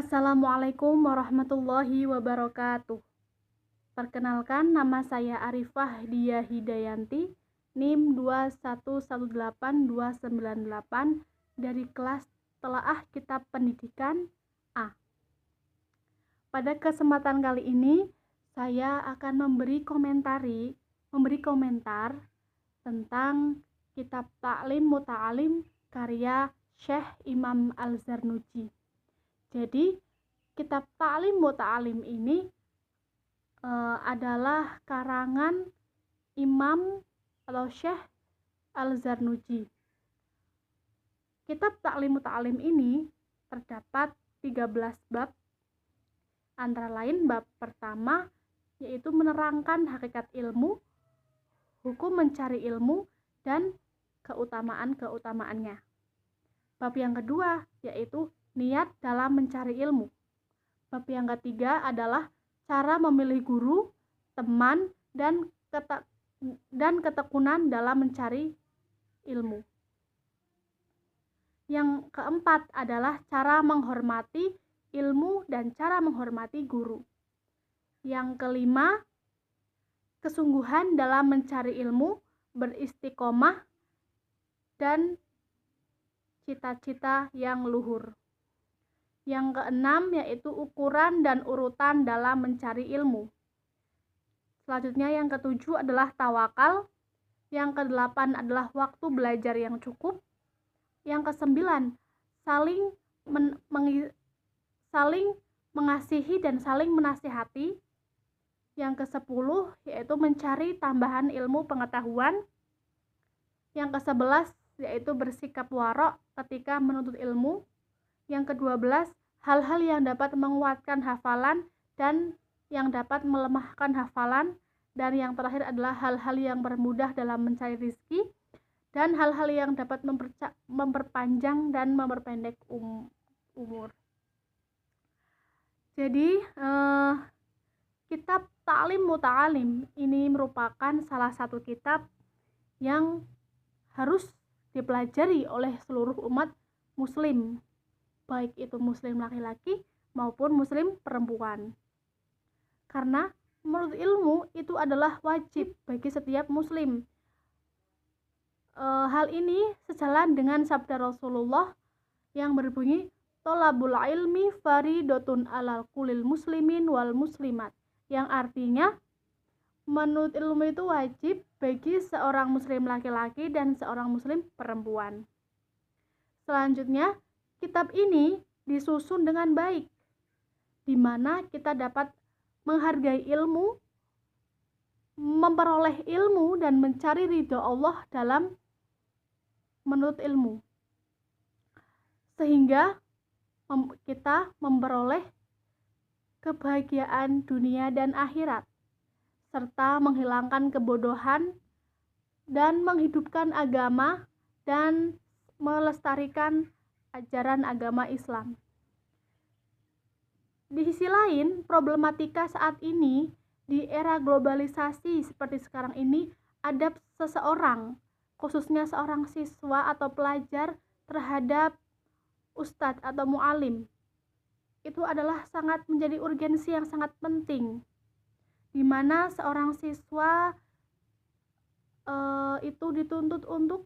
Assalamualaikum warahmatullahi wabarakatuh. Perkenalkan, nama saya Arifah Dia Hidayanti, NIM 2118298 dari kelas Telaah Kitab Pendidikan A. Pada kesempatan kali ini, saya akan memberi komentar tentang Kitab Ta'lim Muta'alim karya Syekh Imam Al-Zarnuji. Jadi, Kitab Ta'lim Muta'alim ini adalah karangan Imam atau Syekh Al-Zarnuji. Kitab Ta'lim Muta'alim ini terdapat 13 bab, antara lain bab pertama yaitu menerangkan hakikat ilmu, hukum mencari ilmu, dan keutamaan-keutamaannya. Bab yang kedua yaitu niat dalam mencari ilmu. Bab yang ketiga adalah cara memilih guru, teman, dan ketekunan dalam mencari ilmu. Yang keempat adalah cara menghormati ilmu dan cara menghormati guru. Yang kelima, kesungguhan dalam mencari ilmu, beristiqomah, dan cita-cita yang luhur. Yang keenam yaitu ukuran dan urutan dalam mencari ilmu. Selanjutnya yang ketujuh adalah tawakal. Yang kedelapan adalah waktu belajar yang cukup. Yang kesembilan, saling mengasihi dan saling menasihati. Yang kesepuluh yaitu mencari tambahan ilmu pengetahuan. Yang kesebelas yaitu bersikap warok ketika menuntut ilmu. Yang ke-12, hal-hal yang dapat menguatkan hafalan dan yang dapat melemahkan hafalan. Dan yang terakhir adalah hal-hal yang bermudah dalam mencari rezeki dan hal-hal yang dapat memperpanjang dan memperpendek umur. Jadi, Kitab Ta'lim Muta'alim ini merupakan salah satu kitab yang harus dipelajari oleh seluruh umat muslim, baik itu muslim laki-laki maupun muslim perempuan. Karena menuntut ilmu itu adalah wajib bagi setiap muslim. Hal ini sejalan dengan sabda Rasulullah yang berbunyi, "Thalabul ilmi faridatun alal kulil muslimin wal muslimat", yang artinya menuntut ilmu itu wajib bagi seorang muslim laki-laki dan seorang muslim perempuan. Selanjutnya, kitab ini disusun dengan baik, di mana kita dapat menghargai ilmu, memperoleh ilmu, dan mencari ridho Allah dalam menuntut ilmu. Sehingga kita memperoleh kebahagiaan dunia dan akhirat, serta menghilangkan kebodohan dan menghidupkan agama dan melestarikan ajaran agama Islam. Di sisi lain, problematika saat ini di era globalisasi seperti sekarang ini, adab seseorang, khususnya seorang siswa atau pelajar terhadap ustadz atau mu'alim, itu adalah sangat menjadi urgensi yang sangat penting, di mana seorang siswa itu dituntut untuk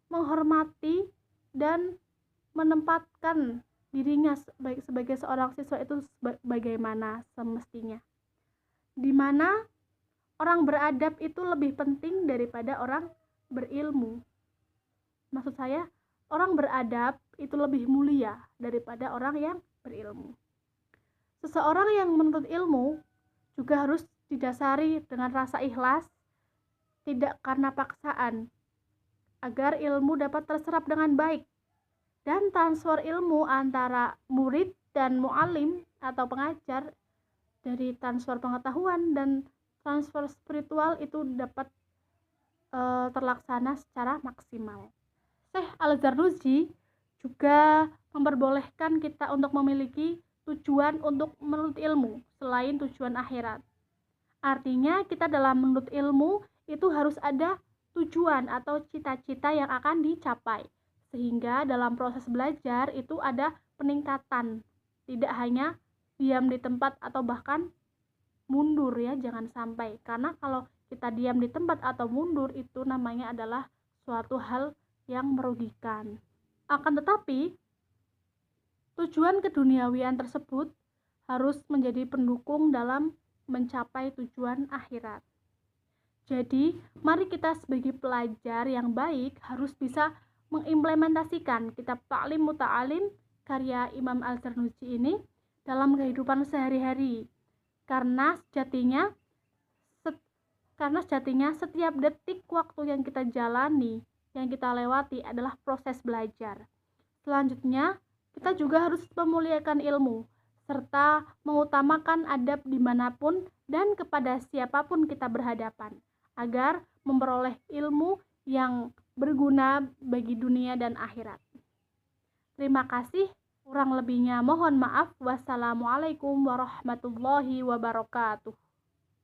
menghormati dan menempatkan dirinya sebagai seorang siswa itu bagaimana semestinya, di mana orang beradab itu lebih penting daripada orang berilmu. Maksud saya, orang beradab itu lebih mulia daripada orang yang berilmu. Seseorang yang menuntut ilmu juga harus didasari dengan rasa ikhlas, tidak karena paksaan, agar ilmu dapat terserap dengan baik. Dan transfer ilmu antara murid dan mu'alim atau pengajar, dari transfer pengetahuan dan transfer spiritual itu dapat terlaksana secara maksimal. Syekh Al-Zarnuji juga memperbolehkan kita untuk memiliki tujuan untuk menuntut ilmu selain tujuan akhirat. Artinya kita dalam menuntut ilmu itu harus ada tujuan atau cita-cita yang akan dicapai, sehingga dalam proses belajar itu ada peningkatan tidak hanya diam di tempat atau bahkan mundur ya, jangan sampai. Karena kalau kita diam di tempat atau mundur itu namanya adalah suatu hal yang merugikan. Akan tetapi, tujuan keduniawian tersebut harus menjadi pendukung dalam mencapai tujuan akhirat. Jadi, mari kita sebagai pelajar yang baik harus bisa mengimplementasikan kitab Ta'lim Muta'alim karya Imam Al-Zarnuji ini dalam kehidupan sehari-hari. Karena sejatinya setiap detik waktu yang kita jalani, yang kita lewati adalah proses belajar. Selanjutnya, kita juga harus memuliakan ilmu, serta mengutamakan adab dimanapun dan kepada siapapun kita berhadapan, agar memperoleh ilmu yang berguna bagi dunia dan akhirat. Terima kasih, kurang lebihnya mohon maaf. Wassalamualaikum warahmatullahi wabarakatuh.